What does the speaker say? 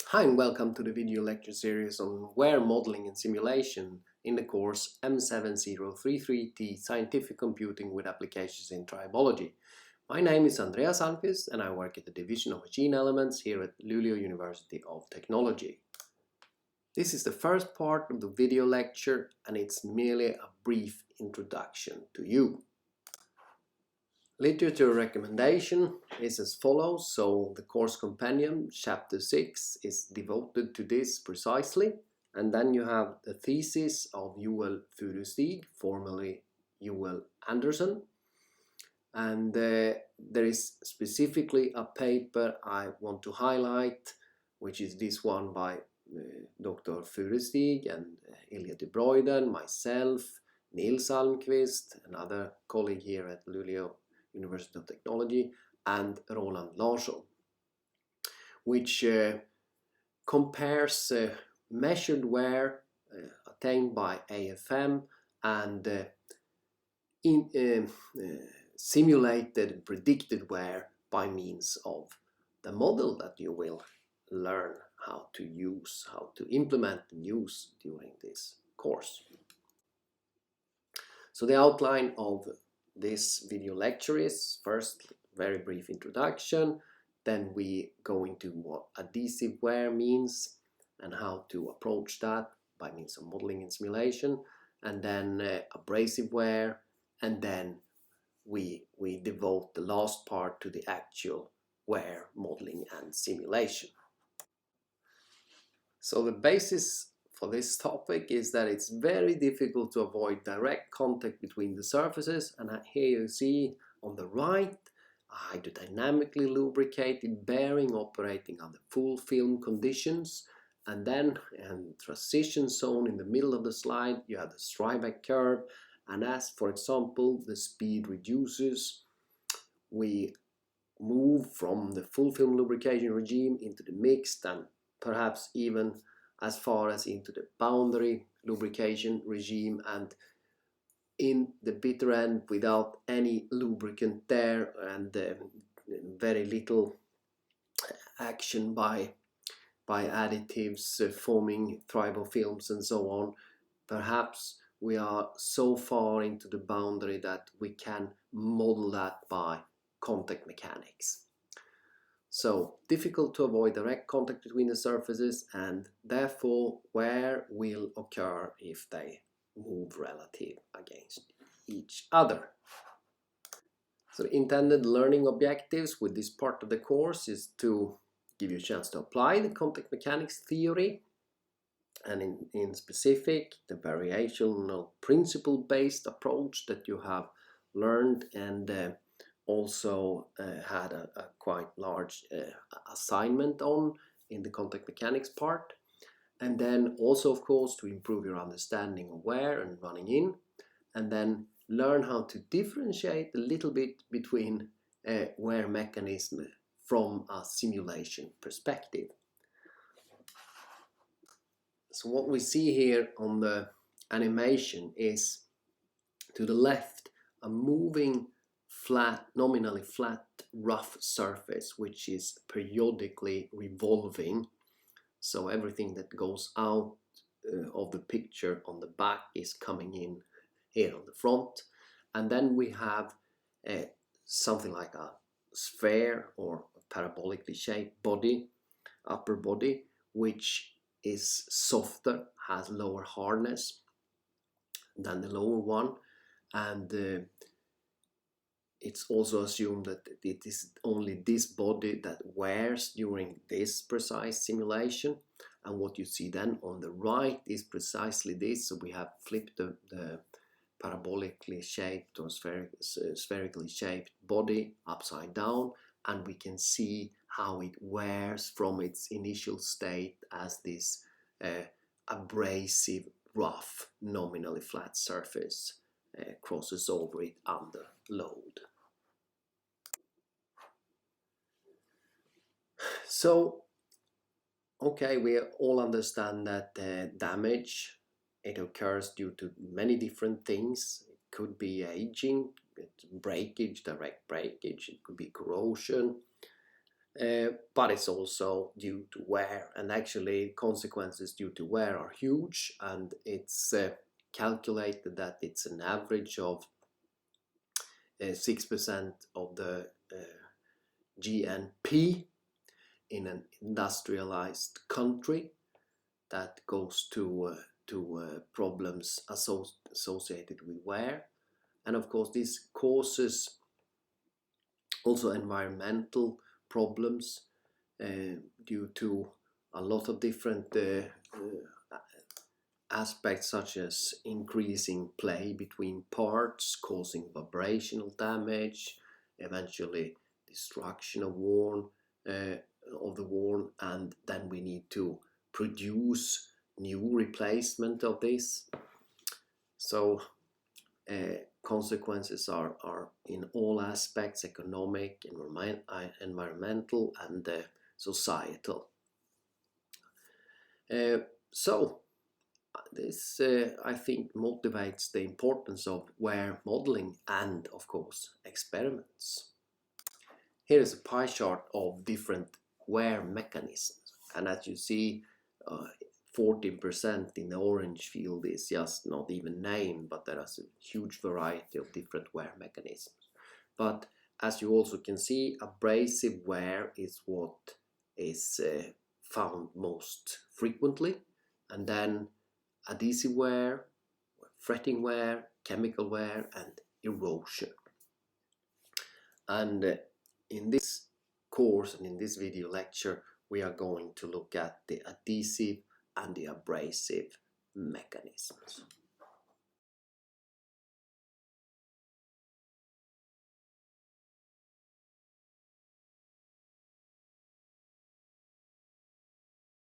Hi and welcome to the video lecture series on wear modeling and simulation in the course M7033T Scientific Computing with Applications in Tribology. My name is Andreas Almqvist and I work at the Division of Machine Elements here at Luleå University of Technology. This is the first part of the video lecture and it's merely a brief introduction to you. Literature recommendation is as follows, so the course compendium chapter 6 is devoted to this precisely, and then you have the thesis of Joel Furustig, formerly Joel Anderson, and there is specifically a paper I want to highlight, which is this one by Dr. Furustig and Ilja de Broiden, myself, Nils Almqvist, another colleague here at Luleå University of Technology, and Roland Larsson, which compares measured wear attained by AFM and simulated predicted wear by means of the model that you will learn how to use, how to implement and use during this course. So the outline of this video lecture is first very brief introduction, then we go into what adhesive wear means and how to approach that by means of modeling and simulation, and then abrasive wear, and then we devote the last part to the actual wear modeling and simulation. So the basis for this topic is that it's very difficult to avoid direct contact between the surfaces, and here you see on the right a hydrodynamically lubricated bearing operating under full film conditions, and then in transition zone in the middle of the slide you have the Strybeck curve, and as for example the speed reduces, we move from the full film lubrication regime into the mixed and perhaps even as far as into the boundary lubrication regime, and in the bitter end without any lubricant there and very little action by additives forming tribofilms and so on. Perhaps we are so far into the boundary that we can model that by contact mechanics. So difficult to avoid direct contact between the surfaces, and therefore wear will occur if they move relative against each other. So the intended learning objectives with this part of the course is to give you a chance to apply the contact mechanics theory, and in specific the variational principle based approach that you have learned and also had a quite large assignment on in the contact mechanics part, and then also of course to improve your understanding of wear and running in, and then learn how to differentiate a little bit between wear mechanism from a simulation perspective. So what we see here on the animation is to the left a moving flat, nominally flat, rough surface which is periodically revolving. So everything that goes out of the picture on the back is coming in here on the front, and then we have something like a sphere or a parabolically shaped body, upper body, which is softer, has lower hardness than the lower one, and it's also assumed that it is only this body that wears during this precise simulation. And what you see then on the right is precisely this. So we have flipped the parabolically shaped or spherically shaped body upside down, and we can see how it wears from its initial state as this abrasive, rough, nominally flat surface crosses over it under load. So, okay, we all understand that damage, it occurs due to many different things. It could be aging, breakage, direct breakage, it could be corrosion, but it's also due to wear, and actually consequences due to wear are huge, and it's calculated that it's an average of 6% of the GNP in an industrialized country that goes to problems associated with wear. And of course this causes also environmental problems due to a lot of different aspects, such as increasing play between parts, causing vibrational damage, eventually destruction of the worn, and then we need to produce new replacement of this. So consequences are in all aspects: economic, environmental, and societal. So this I think motivates the importance of wear modeling and of course experiments. Here is a pie chart of different wear mechanisms, and as you see 14% in the orange field is just not even named, but there is a huge variety of different wear mechanisms. But as you also can see, abrasive wear is what is found most frequently, and then adhesive wear, fretting wear, chemical wear, and erosion. And in this course and in this video lecture, we are going to look at the adhesive and the abrasive mechanisms.